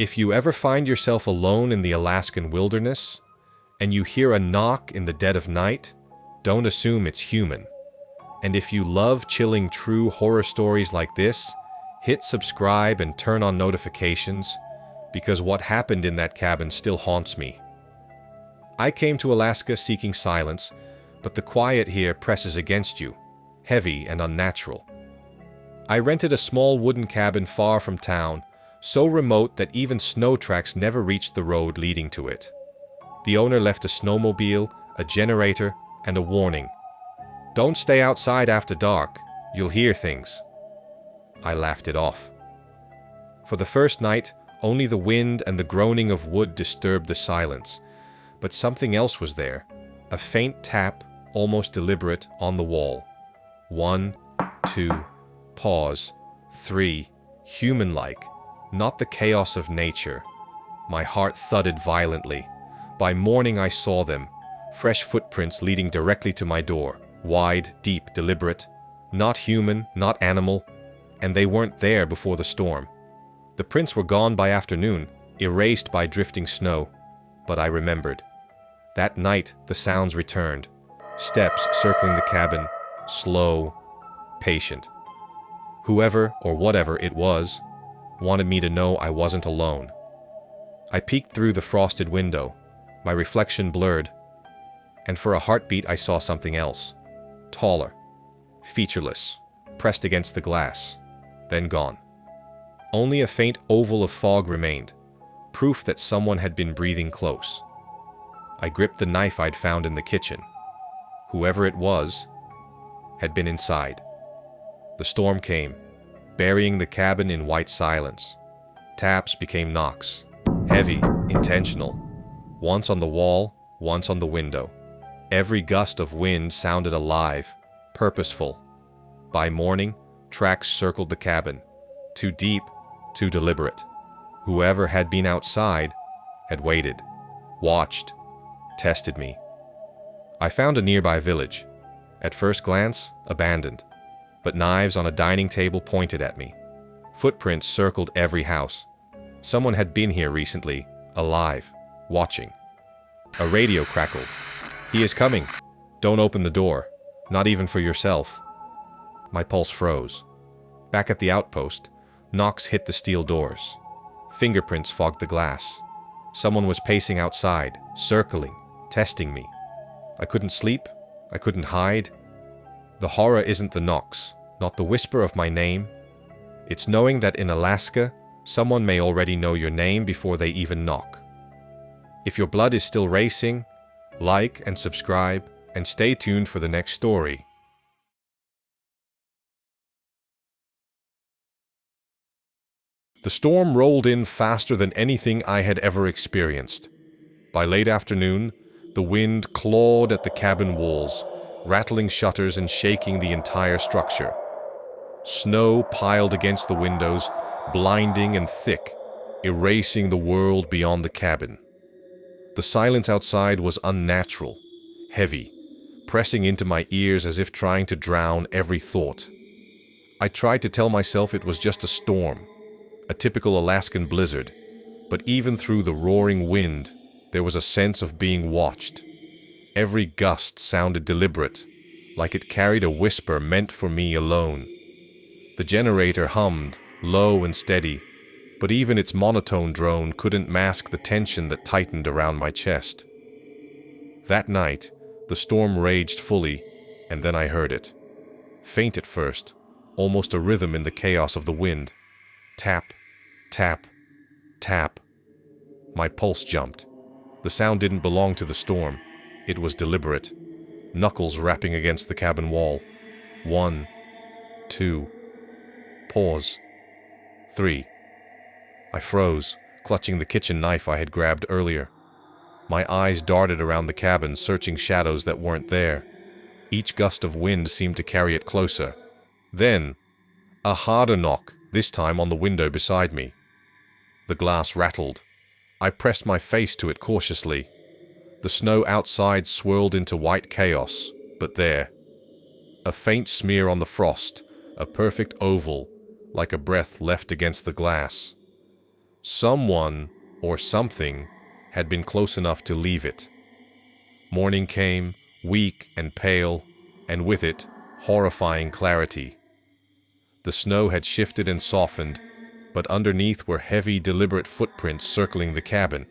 If you ever find yourself alone in the Alaskan wilderness, and you hear a knock in the dead of night, don't assume it's human. And if you love chilling true horror stories like this, hit subscribe and turn on notifications, because what happened in that cabin still haunts me. I came to Alaska seeking silence, but the quiet here presses against you, heavy and unnatural. I rented a small wooden cabin far from town, so remote that even snow tracks never reached the road leading to it. The owner left a snowmobile, a generator, and a warning. Don't stay outside after dark, you'll hear things. I laughed it off. For the first night, only the wind and the groaning of wood disturbed the silence, but something else was there, a faint tap, almost deliberate, on the wall. 1, 2, pause, 3, human-like, not the chaos of nature. My heart thudded violently. By morning I saw them, fresh footprints leading directly to my door, wide, deep, deliberate, not human, not animal, and they weren't there before the storm. The prints were gone by afternoon, erased by drifting snow, but I remembered. That night the sounds returned, steps circling the cabin, slow, patient. Whoever or whatever it was wanted me to know I wasn't alone. I peeked through the frosted window, my reflection blurred, and for a heartbeat I saw something else. Taller, featureless, pressed against the glass, then gone. Only a faint oval of fog remained, proof that someone had been breathing close. I gripped the knife I'd found in the kitchen. Whoever it was had been inside. The storm came, burying the cabin in white silence. Taps became knocks, heavy, intentional. Once on the wall, once on the window. Every gust of wind sounded alive, purposeful. By morning, tracks circled the cabin. Too deep, too deliberate. Whoever had been outside had waited, watched, tested me. I found a nearby village. At first glance, abandoned, but knives on a dining table pointed at me. Footprints circled every house. Someone had been here recently, alive, watching. A radio crackled. "He is coming. Don't open the door. Not even for yourself." My pulse froze. Back at the outpost, knocks hit the steel doors. Fingerprints fogged the glass. Someone was pacing outside, circling, testing me. I couldn't sleep. I couldn't hide. The horror isn't the knocks, not the whisper of my name. It's knowing that in Alaska, someone may already know your name before they even knock. If your blood is still racing, like and subscribe, and stay tuned for the next story. The storm rolled in faster than anything I had ever experienced. By late afternoon, the wind clawed at the cabin walls, rattling shutters and shaking the entire structure. Snow piled against the windows, blinding and thick, erasing the world beyond the cabin. The silence outside was unnatural, heavy, pressing into my ears as if trying to drown every thought. I tried to tell myself it was just a storm, a typical Alaskan blizzard, but even through the roaring wind, there was a sense of being watched. Every gust sounded deliberate, like it carried a whisper meant for me alone. The generator hummed, low and steady, but even its monotone drone couldn't mask the tension that tightened around my chest. That night, the storm raged fully, and then I heard it. Faint at first, almost a rhythm in the chaos of the wind. Tap, tap, tap. My pulse jumped. The sound didn't belong to the storm. It was deliberate. Knuckles rapping against the cabin wall. 1, 2, pause. 3. I froze, clutching the kitchen knife I had grabbed earlier. My eyes darted around the cabin, searching shadows that weren't there. Each gust of wind seemed to carry it closer. Then, a harder knock, this time on the window beside me. The glass rattled. I pressed my face to it cautiously. The snow outside swirled into white chaos, but there. A faint smear on the frost, a perfect oval, like a breath left against the glass. Someone or something had been close enough to leave it. Morning came, weak and pale, and with it, horrifying clarity. The snow had shifted and softened, but underneath were heavy, deliberate footprints circling the cabin,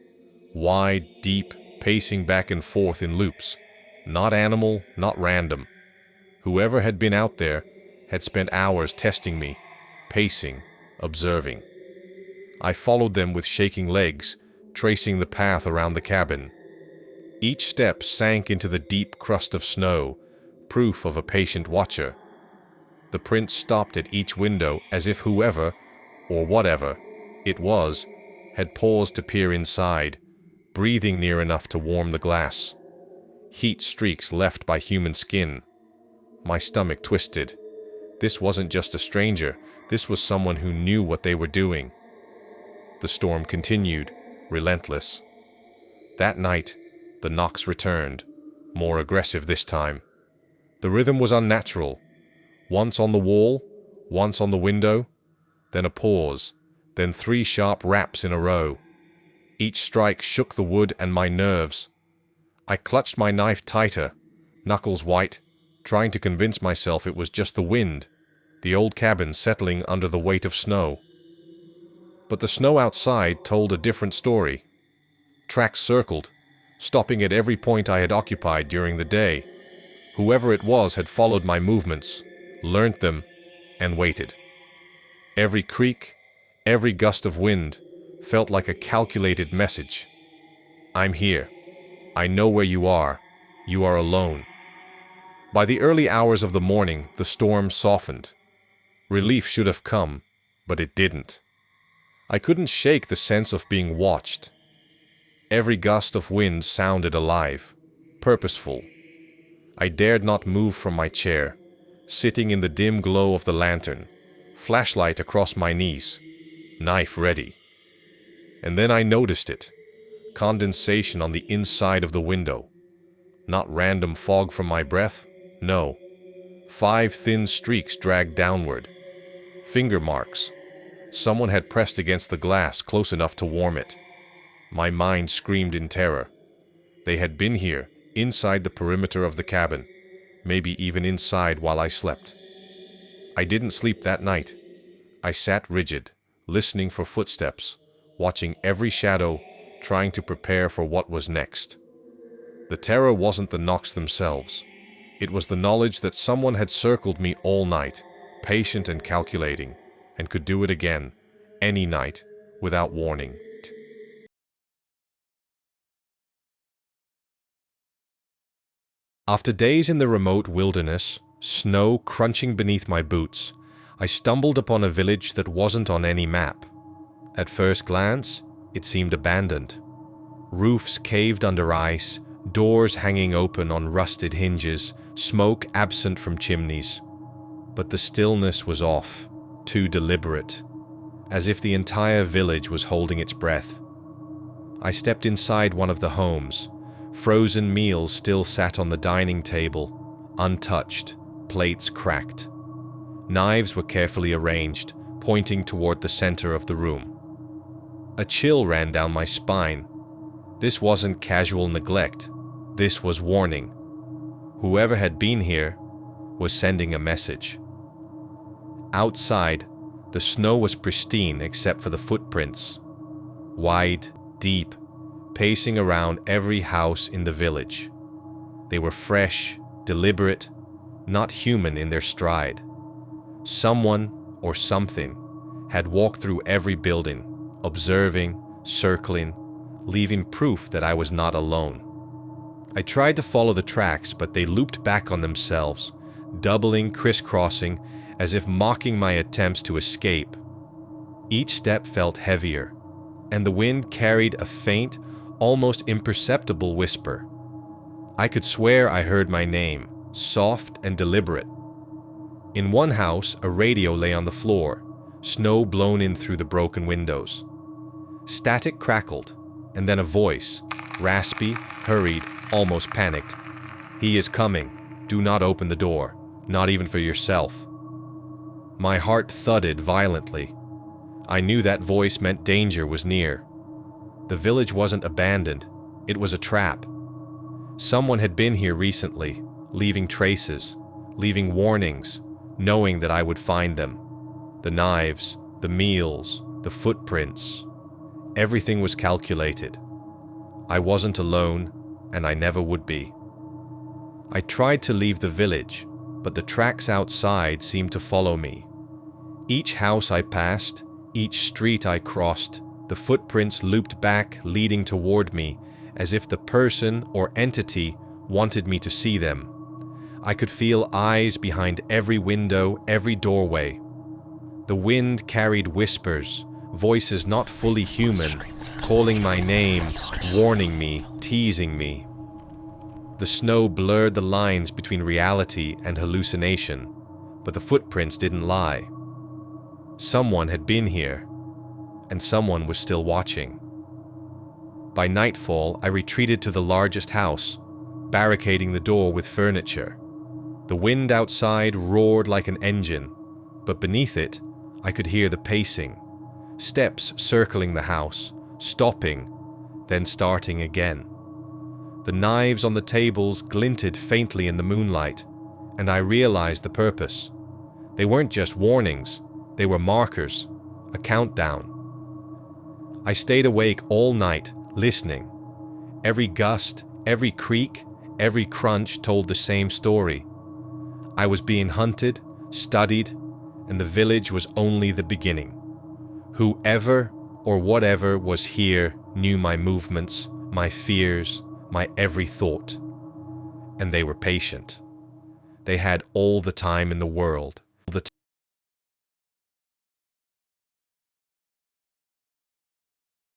wide, deep, pacing back and forth in loops. Not animal, not random. Whoever had been out there had spent hours testing me, pacing, observing. I followed them with shaking legs, tracing the path around the cabin. Each step sank into the deep crust of snow, proof of a patient watcher. The prints stopped at each window as if whoever, or whatever, it was, had paused to peer inside, breathing near enough to warm the glass. Heat streaks left by human skin. My stomach twisted. This wasn't just a stranger, this was someone who knew what they were doing. The storm continued, relentless. That night, the knocks returned, more aggressive this time. The rhythm was unnatural. Once on the wall, once on the window, then a pause, then 3 sharp raps in a row. Each strike shook the wood and my nerves. I clutched my knife tighter, knuckles white, trying to convince myself it was just the wind, the old cabin settling under the weight of snow. But the snow outside told a different story. Tracks circled, stopping at every point I had occupied during the day. Whoever it was had followed my movements, learnt them, and waited. Every creak, every gust of wind felt like a calculated message. I'm here. I know where you are. You are alone. By the early hours of the morning, the storm softened. Relief should have come, but it didn't. I couldn't shake the sense of being watched. Every gust of wind sounded alive, purposeful. I dared not move from my chair, sitting in the dim glow of the lantern, flashlight across my knees, knife ready. And then I noticed it. Condensation on the inside of the window. Not random fog from my breath, no. 5 thin streaks dragged downward. Finger marks. Someone had pressed against the glass close enough to warm it. My mind screamed in terror. They had been here, inside the perimeter of the cabin, maybe even inside while I slept. I didn't sleep that night. I sat rigid, listening for footsteps, watching every shadow, trying to prepare for what was next. The terror wasn't the knocks themselves. It was the knowledge that someone had circled me all night, patient and calculating, and could do it again, any night, without warning. After days in the remote wilderness, snow crunching beneath my boots, I stumbled upon a village that wasn't on any map. At first glance, it seemed abandoned. Roofs caved under ice, doors hanging open on rusted hinges, smoke absent from chimneys. But the stillness was off, too deliberate, as if the entire village was holding its breath. I stepped inside one of the homes. Frozen meals still sat on the dining table, untouched, plates cracked. Knives were carefully arranged, pointing toward the center of the room. A chill ran down my spine. This wasn't casual neglect. This was warning. Whoever had been here was sending a message. Outside, the snow was pristine except for the footprints. Wide, deep, pacing around every house in the village. They were fresh, deliberate, not human in their stride. Someone or something had walked through every building, observing, circling, leaving proof that I was not alone. I tried to follow the tracks, but they looped back on themselves, doubling, crisscrossing, as if mocking my attempts to escape. Each step felt heavier, and the wind carried a faint, almost imperceptible whisper. I could swear I heard my name, soft and deliberate. In one house, a radio lay on the floor, snow blown in through the broken windows. Static crackled, and then a voice, raspy, hurried, almost panicked. "He is coming. Do not open the door, not even for yourself." My heart thudded violently. I knew that voice meant danger was near. The village wasn't abandoned, it was a trap. Someone had been here recently, leaving traces, leaving warnings, knowing that I would find them. The knives, the meals, the footprints. Everything was calculated. I wasn't alone, and I never would be. I tried to leave the village, but the tracks outside seemed to follow me. Each house I passed, each street I crossed, the footprints looped back, leading toward me, as if the person or entity wanted me to see them. I could feel eyes behind every window, every doorway. The wind carried whispers, voices not fully human, calling my name, warning me, teasing me. The snow blurred the lines between reality and hallucination, but the footprints didn't lie. Someone had been here, and someone was still watching. By nightfall, I retreated to the largest house, barricading the door with furniture. The wind outside roared like an engine, but beneath it, I could hear the pacing, steps circling the house, stopping, then starting again. The knives on the tables glinted faintly in the moonlight, and I realized the purpose. They weren't just warnings, they were markers, a countdown. I stayed awake all night, listening. Every gust, every creak, every crunch told the same story. I was being hunted, studied, and the village was only the beginning. Whoever or whatever was here knew my movements, my fears, my every thought. And they were patient. They had all the time in the world.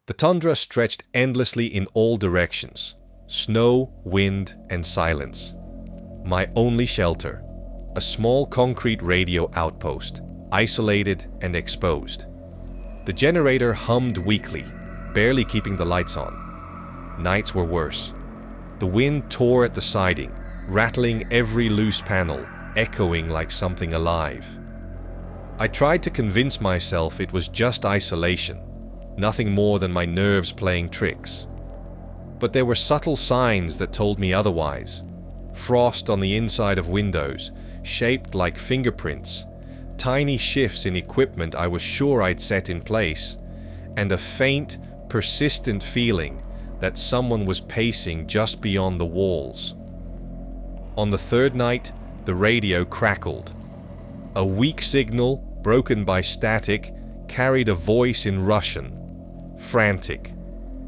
The tundra stretched endlessly in all directions. Snow, wind, and silence. My only shelter, a small concrete radio outpost, isolated and exposed. The generator hummed weakly, barely keeping the lights on. Nights were worse. The wind tore at the siding, rattling every loose panel, echoing like something alive. I tried to convince myself it was just isolation, nothing more than my nerves playing tricks. But there were subtle signs that told me otherwise. Frost on the inside of windows, shaped like fingerprints, tiny shifts in equipment I was sure I'd set in place, and a faint, persistent feeling that someone was pacing just beyond the walls. On the third night, the radio crackled. A weak signal, broken by static, carried a voice in Russian. Frantic,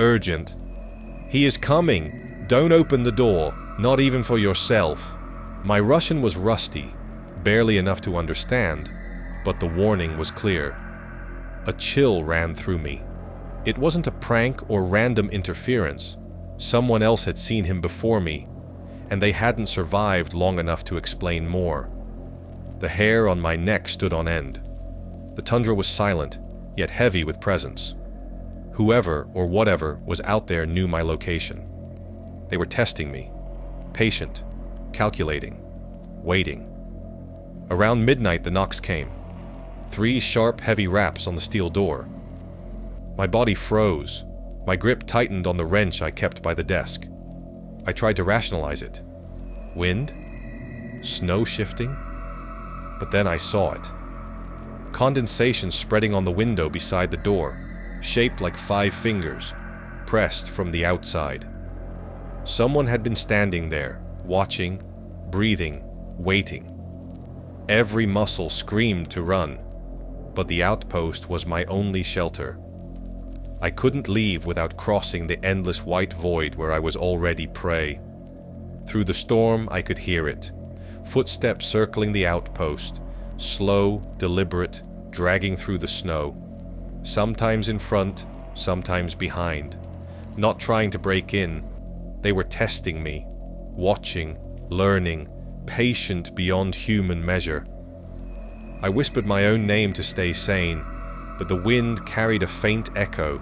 urgent. "He is coming! Don't open the door, not even for yourself." My Russian was rusty, barely enough to understand, but the warning was clear. A chill ran through me. It wasn't a prank or random interference. Someone else had seen him before me, and they hadn't survived long enough to explain more. The hair on my neck stood on end. The tundra was silent, yet heavy with presence. Whoever or whatever was out there knew my location. They were testing me, patient, calculating, waiting. Around midnight, the knocks came. 3 sharp, heavy raps on the steel door. My body froze. My grip tightened on the wrench I kept by the desk. I tried to rationalize it. Wind? Snow shifting? But then I saw it. Condensation spreading on the window beside the door, shaped like 5 fingers, pressed from the outside. Someone had been standing there, watching, breathing, waiting. Every muscle screamed to run, but the outpost was my only shelter. I couldn't leave without crossing the endless white void where I was already prey. Through the storm, I could hear it. Footsteps circling the outpost, slow, deliberate, dragging through the snow. Sometimes in front, sometimes behind. Not trying to break in. They were testing me, watching, learning, patient beyond human measure. I whispered my own name to stay sane, but the wind carried a faint echo.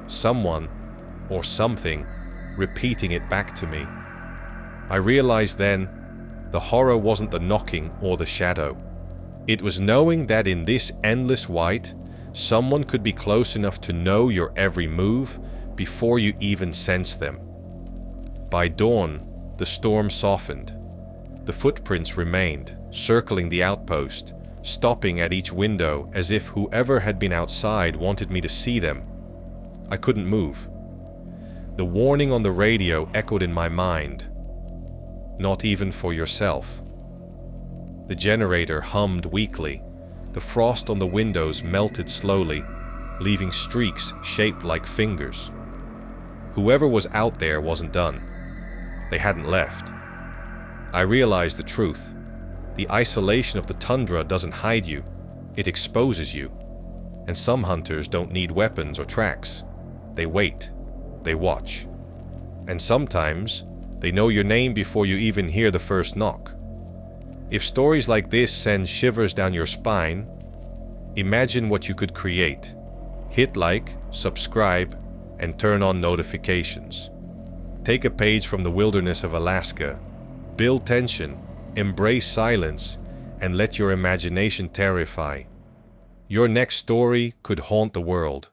Someone, or something, repeating it back to me. I realized then, the horror wasn't the knocking or the shadow. It was knowing that in this endless white, Someone could be close enough to know your every move before you even sense them. By dawn, the storm softened. The footprints remained, circling the outpost, stopping at each window as if whoever had been outside wanted me to see them. I couldn't move. The warning on the radio echoed in my mind. Not even for yourself. The generator hummed weakly. The frost on the windows melted slowly, leaving streaks shaped like fingers. Whoever was out there wasn't done. They hadn't left. I realized the truth. The isolation of the tundra doesn't hide you, it exposes you. And some hunters don't need weapons or tracks. They wait. They watch. And sometimes, they know your name before you even hear the first knock. If stories like this send shivers down your spine, imagine what you could create. Hit like, subscribe, and turn on notifications. Take a page from the wilderness of Alaska. Build tension, embrace silence, and let your imagination terrify. Your next story could haunt the world.